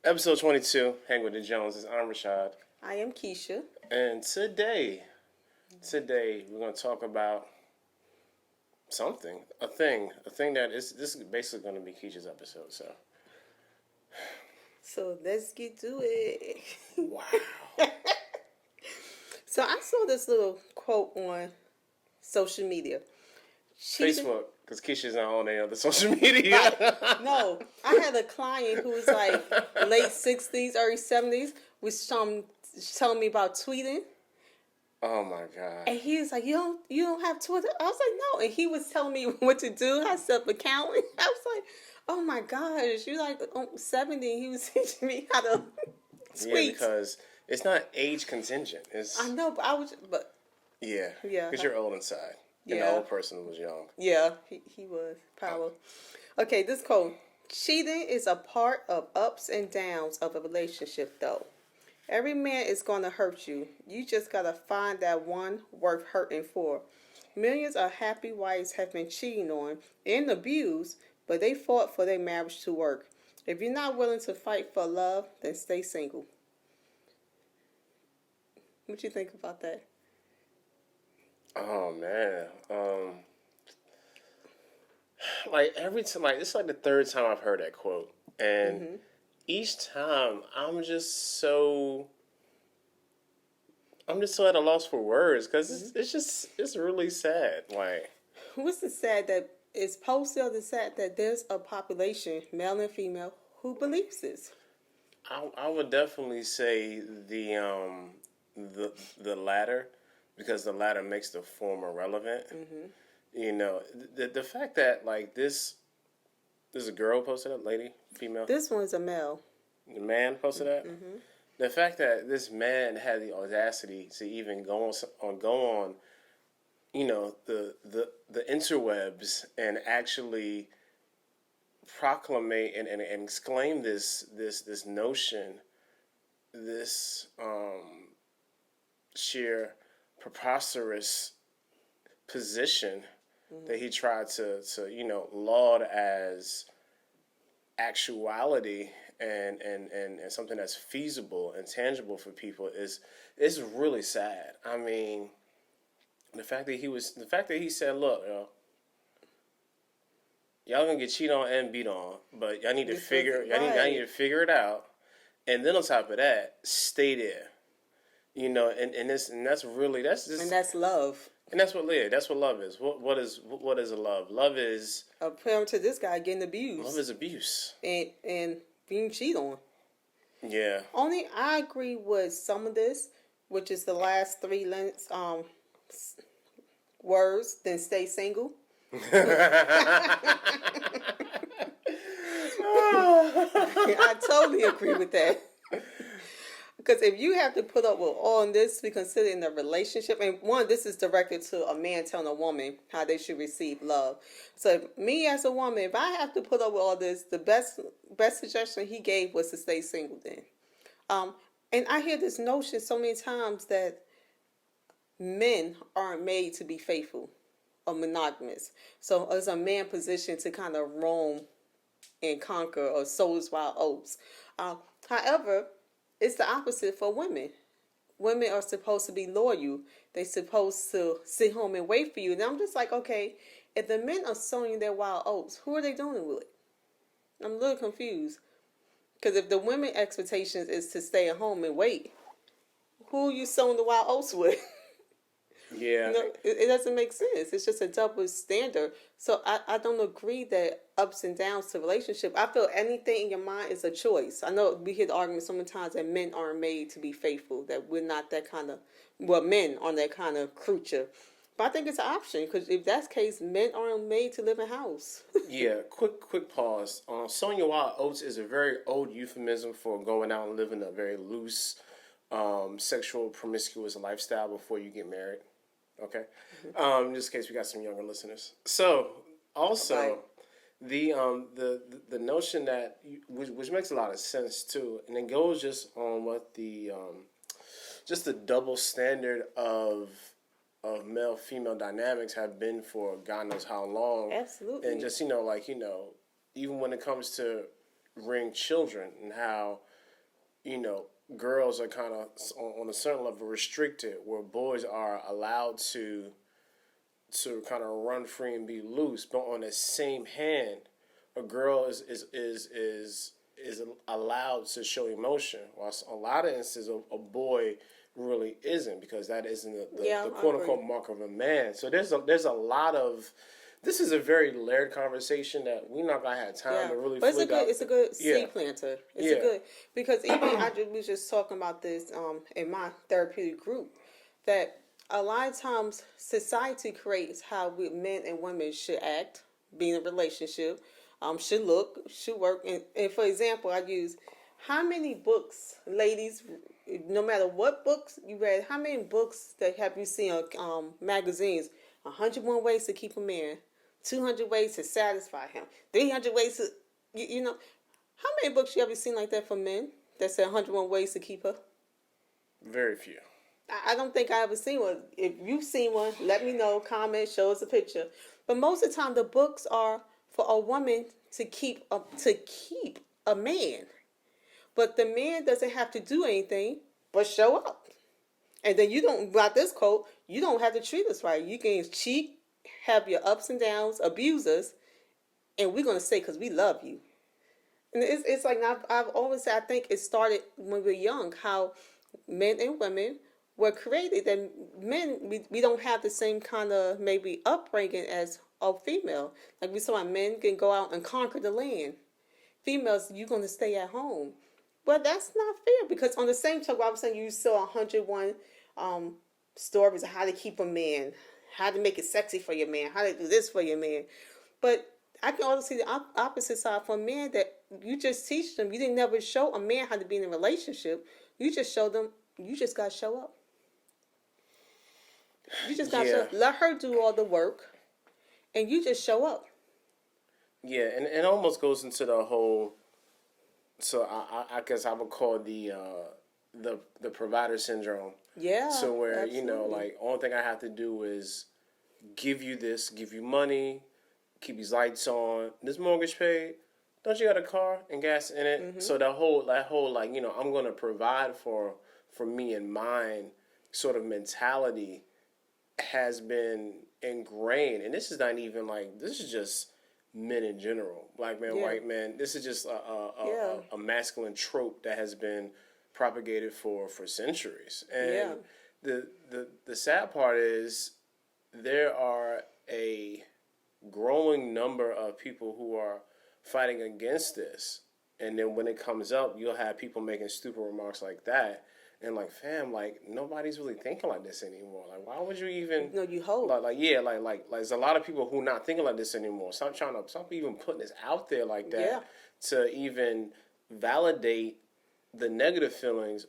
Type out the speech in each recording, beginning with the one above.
Episode 22, Hang with the Joneses. I'm Rashad. I am Keisha. And today we're going to talk about something, a thing that this is basically going to be Keisha's episode. So let's get to it. Wow. So I saw this little quote on social media. Facebook, because Keisha's not on any other social media. Right. No, I had a client who was like late 60s, early 70s, was telling me about tweeting. Oh my God. And he was like, you don't have Twitter? I was like, no. And he was telling me what to do, how to set up accounting. I was like, oh my gosh, you're like 70. He was teaching me how to tweet. Yeah, because it's not age contingent. I know, but yeah, yeah, because you're old inside. And yeah. the old person was young. Yeah, he was. Power. Okay, this quote. Cheating is a part of ups and downs of a relationship, though. Every man is going to hurt you. You just got to find that one worth hurting for. Millions of happy wives have been cheating on and abused, but they fought for their marriage to work. If you're not willing to fight for love, then stay single. What you think about that? Oh man. Like every time, like it's like the third time I've heard that quote, and each time I'm just so at a loss for words because it's really sad. Like, What's the sad that it's posted or the sad that there's a population, male and female, who believes this? I would definitely say the latter, because the latter makes the former relevant. You know, the fact that like this is a girl posted that, lady, female. This one's a male. The man posted that. The fact that this man had the audacity to even go on, you know, the interwebs and actually proclamate and exclaim this notion, this sheer preposterous position that he tried to laud as actuality and something that's feasible and tangible for people is really sad. I mean, the fact that he said, look, y'all gonna get cheated on and beat on, but y'all need to figure it out, and then on top of that, stay there. You know, and that's love. And that's what love is. What is a love? Love is Apparent to this guy getting abused. Love is abuse and being cheated on. Yeah. Only I agree with some of this, which is the last three words. Then stay single. I totally agree with that. Because if you have to put up with all this to be considered in a relationship, and one, this is directed to a man telling a woman how they should receive love. So me as a woman, if I have to put up with all this, the best suggestion he gave was to stay single then. And I hear this notion so many times that men aren't made to be faithful or monogamous. So as a man positioned to kind of roam and conquer or sow his wild oats. However, it's the opposite for women. Women are supposed to be loyal. They're supposed to sit home and wait for you. And I'm just like, okay, if the men are sowing their wild oats, who are they doing it with? I'm a little confused. Because if the women expectations is to stay at home and wait, who are you sowing the wild oats with? Yeah. It doesn't make sense. It's just a double standard. So I don't agree that ups and downs to relationship. I feel anything in your mind is a choice. I know we hear the argument so many times that men aren't made to be faithful, that we're not that kind of, men aren't that kind of creature. But I think it's an option, because if that's the case, men aren't made to live in a house. Yeah, quick pause. Sowing your wild oats is a very old euphemism for going out and living a very loose, sexual, promiscuous lifestyle before you get married. Okay? In this case, we got some younger listeners. So, also, the notion that, which makes a lot of sense, too, and it goes just on what the double standard of male-female dynamics have been for God knows how long. Absolutely. And just, even when it comes to rearing children and how you know, girls are kind of on a certain level restricted, where boys are allowed to kind of run free and be loose. But on the same hand, a girl is allowed to show emotion, whilst a lot of instances a boy really isn't, because that isn't the quote unquote mark of a man. So there's a lot of, this is a very layered conversation that we're not gonna have time to really. But it's a good seed planter. It's a good, because even was just talking about this in my therapeutic group, that a lot of times society creates how men and women should act, be in a relationship, should look, should work. And for example, I use, how many books, ladies, no matter what books you read, how many books that have you seen on magazines? 101 ways to keep a man, 200 ways to satisfy him, 300 ways to, you know, how many books you ever seen like that for men that said 101 ways to keep her? Very few. I don't think I ever seen one. If you've seen one, let me know, comment, show us a picture. But most of the time, the books are for a woman to keep a man. But the man doesn't have to do anything but show up. And then you don't, about this quote, you don't have to treat us right. You can cheat, have your ups and downs, abuse us, and we're going to say, because we love you. And it's like, I've always said, I think it started when we were young, how men and women were created, and men, we don't have the same kind of maybe upbringing as a female. Like we saw, men can go out and conquer the land. Females, you're going to stay at home. But that's not fair, because on the same token, I was saying you saw 101 stories of how to keep a man, how to make it sexy for your man, how to do this for your man. But I can also see the opposite side for men, that you just teach them. You didn't never show a man how to be in a relationship. You just show them, you just got to show up. You just got to let her do all the work, and you just show up. Yeah, and it almost goes into the whole, so I guess I would call the provider syndrome. Yeah. So where, absolutely. you know, like, only thing I have to do is give you this, give you money, keep these lights on, this mortgage paid. Don't you got a car and gas in it? Mm-hmm. So that whole like, you know, I'm gonna provide for me and mine sort of mentality has been ingrained. And this is not even like, this is just men in general, black men, white men. This is just a masculine trope that has been propagated for centuries. And the sad part is there are a growing number of people who are fighting against this. And then when it comes up, you'll have people making stupid remarks like that. And like, fam, like, nobody's really thinking like this anymore. Like, why would you even? No, you hope. Like, there's a lot of people who not thinking like this anymore. Stop even putting this out there like that to even validate the negative feelings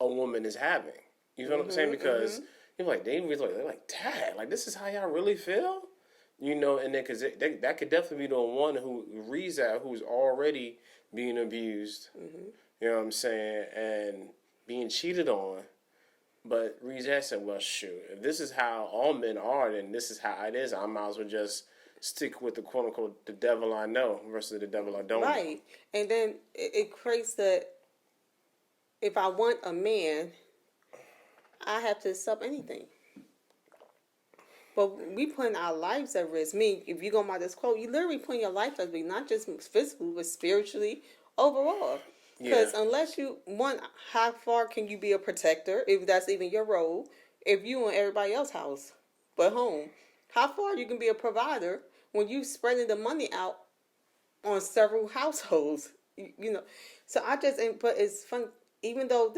a woman is having. You know what I'm saying? Because you're like, they're like, Dad, like, this is how y'all really feel. You know, and then because that could definitely be the one who reads that, who's already being abused. You know what I'm saying? And being cheated on, but reads that, said, well, shoot, if this is how all men are, then this is how it is. I might as well just stick with the quote unquote the devil I know versus the devil I don't know. Right. And then it creates that if I want a man, I have to accept anything. But we putting our lives at risk. If you go by this quote, you literally putting your life at risk, not just physically, but spiritually, overall. Because unless you, how far can you be a protector, if that's even your role, if you in everybody else's house but home? How far you can be a provider when you spreading the money out on several households? You know, so but it's fun, even though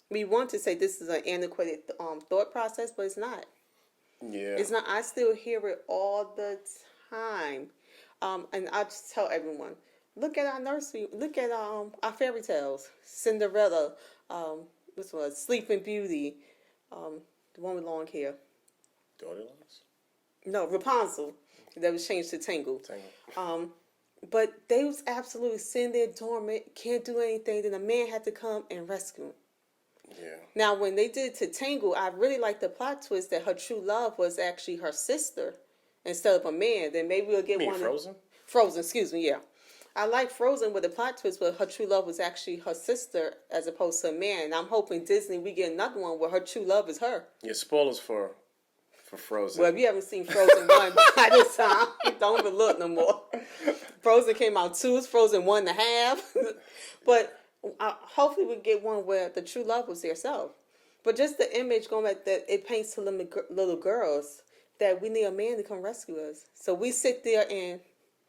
we want to say this is an antiquated thought process, but it's not. Yeah. It's not. I still hear it all the time. And I just tell everyone, look at our nursery. Look at our fairy tales. Cinderella. This was Sleeping Beauty. The one with long hair. Goldilocks? No, Rapunzel. That was changed to Tangle. But they was absolutely sitting there dormant, can't do anything. Then a man had to come and rescue them. Yeah. Now, when they did to Tangle, I really liked the plot twist that her true love was actually her sister instead of a man. Then maybe we'll get one. Frozen? Frozen, excuse me, yeah. I like Frozen with the plot twist where her true love was actually her sister as opposed to a man. And I'm hoping Disney we get another one where her true love is her. Yeah, spoilers for Frozen. Well, if you haven't seen Frozen 1 by this time, don't even look no more. Frozen came out 2, it's Frozen 1.5. But hopefully we get one where the true love was herself. But just the image going back that it paints to little girls that we need a man to come rescue us. So we sit there and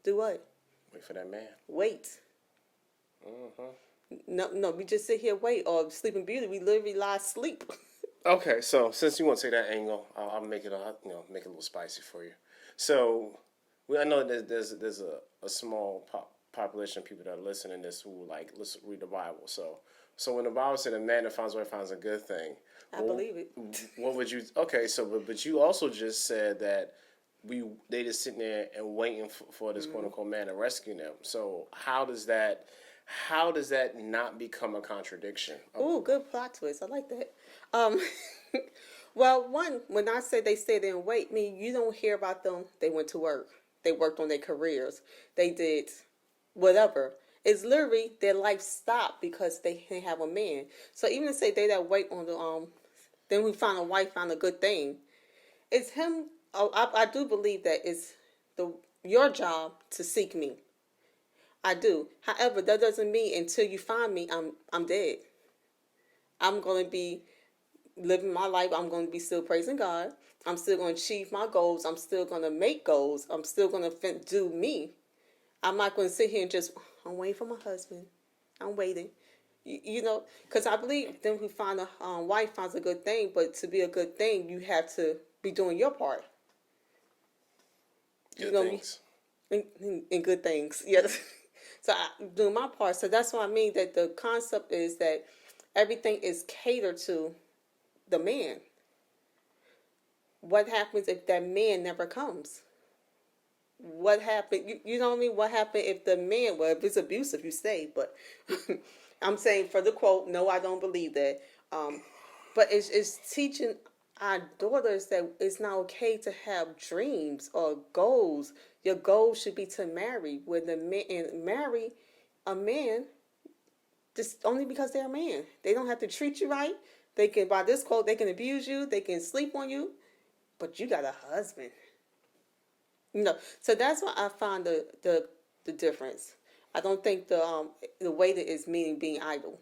do what? Wait for that man. Wait. Mm-hmm. No, we just sit here wait. Or Sleeping Beauty, we literally lie asleep. Okay, so since you want to take that angle, I'll make it make it a little spicy for you. So I know there's a small population of people that are listening to this who read the Bible. So when the Bible said a man that finds a wife finds a good thing, I believe it. What would you? Okay, so but you also just said that they just sitting there and waiting for this quote unquote man to rescue them. So how does that not become a contradiction? Ooh, good plot twist. I like that. Well, one, when I say they stay there and wait, you don't hear about them. They went to work. They worked on their careers. They did whatever. It's literally their life stopped because they didn't have a man. So even to say they that wait on the then we found a wife, found a good thing. It's him. I do believe that it's your job to seek me. I do. However, that doesn't mean until you find me, I'm dead. I'm going to be living my life. I'm going to be still praising God. I'm still going to achieve my goals. I'm still going to make goals. I'm still going to do me. I'm not going to sit here and just, I'm waiting for my husband. I'm waiting. Because I believe then we find a wife finds a good thing, but to be a good thing, you have to be doing your part. Good things. In good things, yes. So I'm doing my part. So that's what I mean, that the concept is that everything is catered to the man. What happens if that man never comes? What happened? You know what I mean? What happened if the man, well, if it's abusive, you stay. But I'm saying for the quote, no, I don't believe that. But it's teaching our daughters that it's not okay to have dreams or goals. Your goal should be to marry, where the man and marry a man just only because they're a man. They don't have to treat you right. They can, by this quote, they can abuse you. They can sleep on you, but you got a husband. So that's why I find the difference. I don't think the way that is meaning being idle.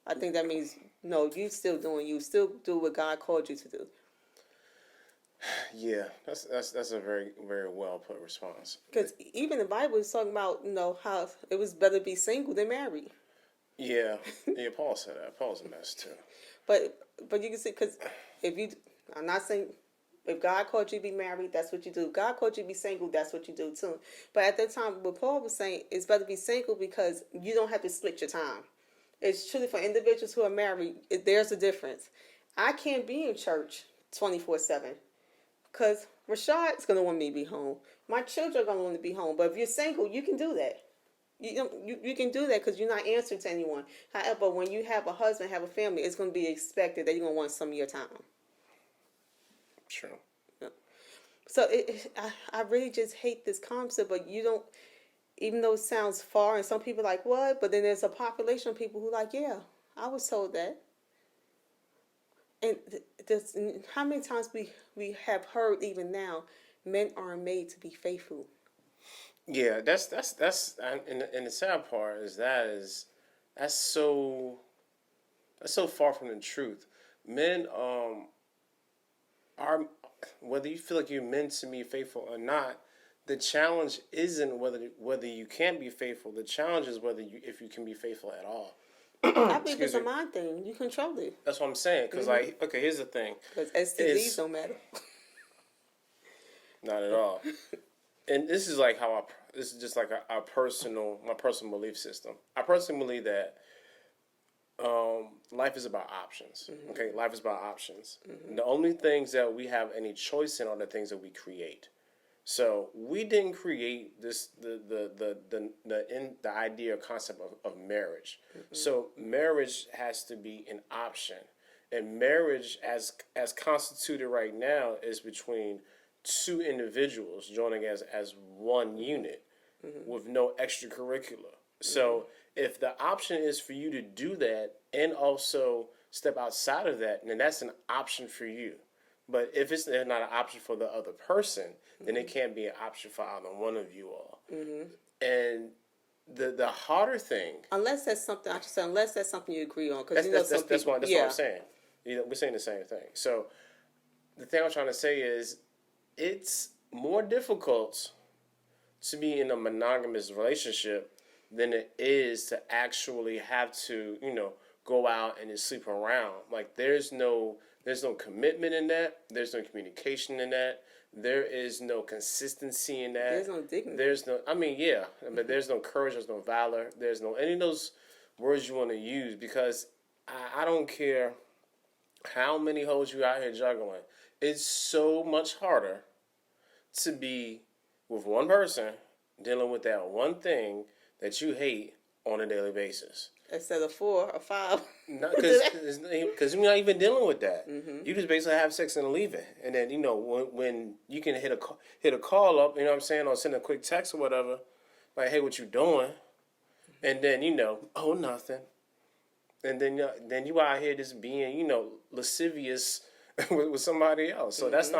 I think that means no, you still doing you, still do what God called you to do. Yeah, that's a very very well put response. Because even the Bible is talking about how it was better to be single than married. Yeah, Paul said that. Paul's a mess too. But you can see, because I'm not saying if God called you to be married, that's what you do. If God called you to be single, that's what you do too. But at that time, what Paul was saying, it's better to be single because you don't have to split your time. It's truly for individuals who are married, there's a difference. I can't be in church 24/7 because Rashad is going to want me to be home. My children are going to want to be home. But if you're single, you can do that. You can do that because you're not answering to anyone. However, when you have a husband, have a family, it's going to be expected that you're going to want some of your time. True. So I really just hate this concept, but you don't, even though it sounds far, and some people are like, what? But then there's a population of people who are like, yeah, I was told that. And how many times we have heard even now, men aren't made to be faithful. Yeah, that's and the sad part is that's so far from the truth. Men are, whether you feel like you're meant to be faithful or not, the challenge isn't whether you can be faithful. The challenge is if you can be faithful at all. I think it's a mind thing. You control it. That's what I'm saying. Because okay, here's the thing. Because STDs don't matter. Not at all. And this is like this is just like my personal belief system. I personally believe that life is about options. Mm-hmm. Okay, life is about options. Mm-hmm. The only things that we have any choice in are the things that we create. So we didn't create the idea or concept of marriage. Mm-hmm. So marriage has to be an option, and marriage as constituted right now is between two individuals joining as one unit. with no extracurricular. So if the option is for you to do that and also step outside of that, then that's an option for you. But if it's not an option for the other person, then it can't be an option for either one of you all. And the harder thing, Unless that's something I should say, unless that's something you agree on, because that's what I'm saying. We're saying the same thing. So the thing I'm trying to say is, it's more difficult to be in a monogamous relationship than it is to actually have to, go out and just sleep around. Like there's no commitment in that. There's no communication in that. There is no consistency in that. There's no dignity. But there's no courage. There's no valor. There's no any of those words you want to use, because I don't care how many hoes you out here juggling. It's so much harder to be with one person dealing with that one thing that you hate on a daily basis. Instead of 4 or 5. Because you're not even dealing with that. You just basically have sex and leave it. And then, when you can hit a call up, you know what I'm saying, or send a quick text or whatever, like, hey, what you doing? And then, oh, nothing. And then you out here just being, lascivious with somebody else. So there's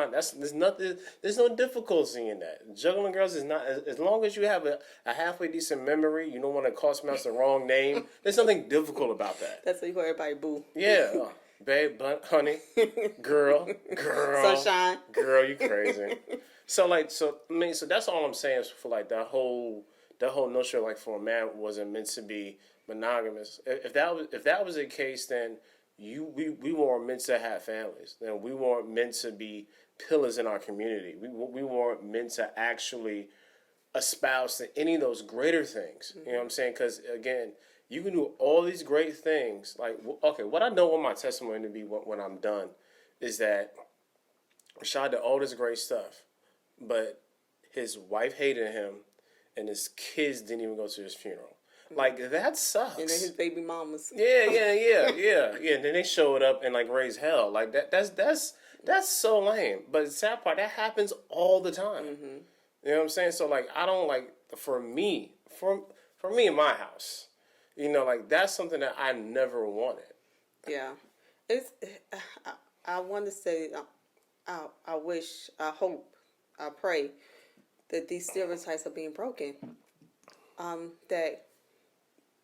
no difficulty in that. Juggling girls is not, as long as you have a halfway decent memory, you don't want to call someone else the wrong name, there's nothing difficult about that. That's what you call everybody boo. Yeah. Babe, honey, girl, sunshine, girl, you crazy. So that's all I'm saying for like that whole notion of, like, for a man wasn't meant to be monogamous. If that was the case, then we weren't meant to have families. Then we weren't meant to be pillars in our community. We weren't meant to actually espouse to any of those greater things. You know what I'm saying? Because again, you can do all these great things. Like, okay, what I don't want my testimony to be when I'm done is that Rashad did all this great stuff, but his wife hated him, and his kids didn't even go to his funeral. Like, that sucks. And then his baby mamas. Yeah. And then they showed up and, like, raised hell. Like, that's so lame. But the sad part, that happens all the time. You know what I'm saying? So, like, I don't, like, for me in my house, like, that's something that I never wanted. Yeah. I want to say, I wish, I hope, I pray that these stereotypes are being broken. That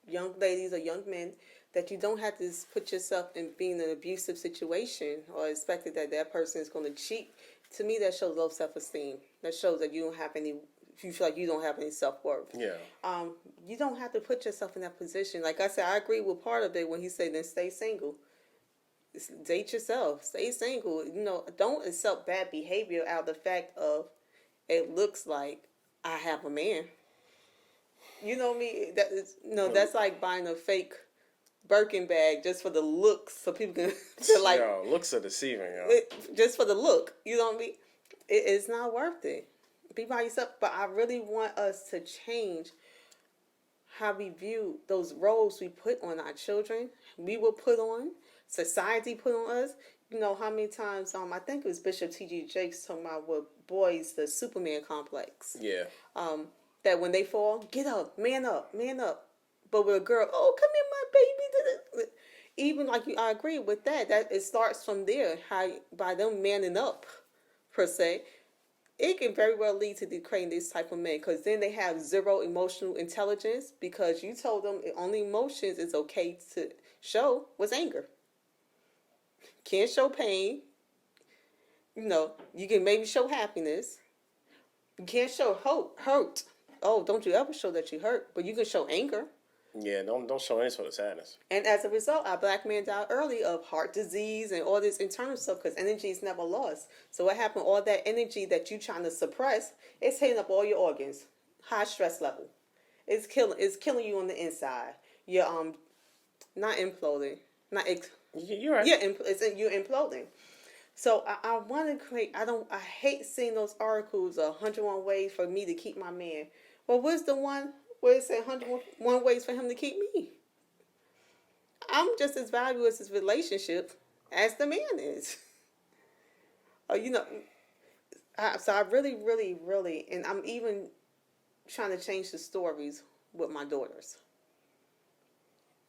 young ladies or young men, that you don't have to put yourself in being in an abusive situation or expect that person is going to cheat. To me, that shows low self-esteem. That shows that you feel like you don't have any self-worth. Yeah. You don't have to put yourself in that position. Like I said, I agree with part of it when he said, then stay single. Date yourself. Stay single. Don't accept bad behavior out of the fact of it looks like I have a man. You know me. That's like buying a fake Birkin bag just for the looks, so people can like. Yo, looks are deceiving, yo. Just for the look, you know what I mean? It's not worth it. Be by yourself. But I really want us to change how we view those roles we put on our children. We will put on. Society put on us. How many times? I think it was Bishop T.D. Jakes talking about with boys the Superman complex. Yeah. That when they fall, get up, man up, man up. But with a girl, oh, come here, my baby. Even I agree with that. That it starts from there. How by them manning up, per se, it can very well lead to creating this type of men. Because then they have zero emotional intelligence because you told them the only emotions it's okay to show was anger. Can't show pain. You can maybe show happiness. You can't show hurt. Oh, don't you ever show that you hurt, but you can show anger. Yeah, don't show any sort of sadness. And as a result, our black man died early of heart disease and all this internal stuff because energy is never lost. So what happened? All that energy that you trying to suppress, it's hitting up all your organs. High stress level. It's killing you on the inside. You're not imploding. You're right. Yeah, you're imploding. So I want to create. I hate seeing those articles. 101 ways for me to keep my man. Well, what's the one where it said 101 ways for him to keep me? I'm just as valuable as his relationship as the man is. So I really, really, really, and I'm even trying to change the stories with my daughters.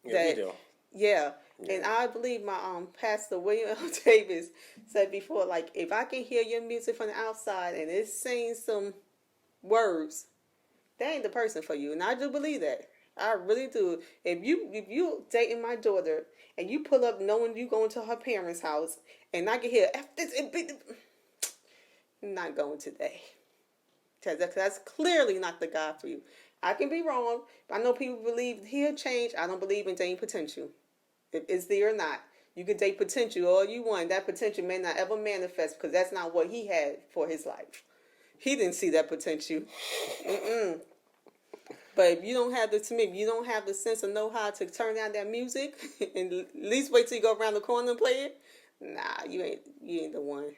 Yeah, we do. Yeah. And I believe my pastor William L. Davis said before, like, if I can hear your music from the outside and it's saying some words, that ain't the person for you. And I do believe that. I really do. If you dating my daughter and you pull up knowing you going to her parents' house and I can hear F this, not going today. Because that's clearly not the guy for you. I can be wrong, but I know people believe he'll change. I don't believe in dating potential. If it's there or not, you can date potential all you want. That potential may not ever manifest because that's not what he had for his life. He didn't see that potential. But if you don't have if you don't have the sense of know how to turn down that music and at least wait till you go around the corner and play it, nah, you ain't the one.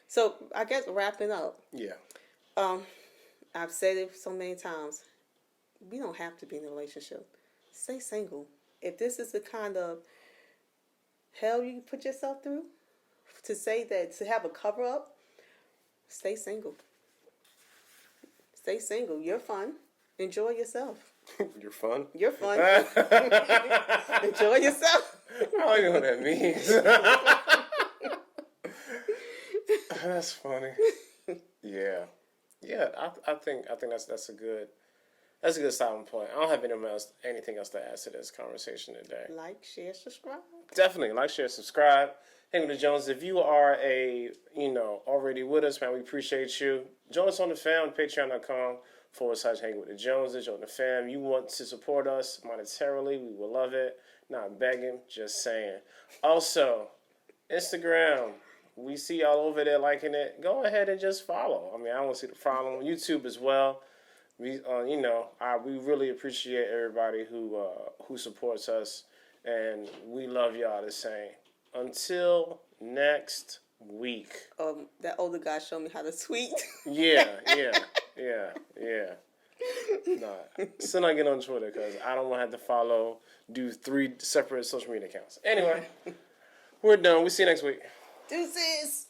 So I guess wrapping up. Yeah. I've said it so many times. We don't have to be in a relationship. Stay single. If this is the kind of hell you put yourself through, to have a cover up, stay single. Stay single. You're fun. Enjoy yourself. You're fun? You're fun. Enjoy yourself. I don't even know what that means. That's funny. Yeah. Yeah, I think that's a good stopping point. I don't have anything else to add to this conversation today. Like, share, subscribe. Definitely like, share, subscribe. Hang with the Jones. If you are already with us, man, we appreciate you. Join us on the fam, patreon.com/Hang with the Joneses. Join the fam. You want to support us monetarily, we will love it. Not begging, just saying. Also, Instagram. We see y'all over there liking it. Go ahead and just follow. I mean, I want to see the follow. YouTube as well. We really appreciate everybody who supports us, and we love y'all the same. Until next week. That older guy showed me how to tweet. Yeah. Nah, still not getting on Twitter because I don't want to have to do 3 separate social media accounts. Anyway, we're done. We'll see you next week. Deuces.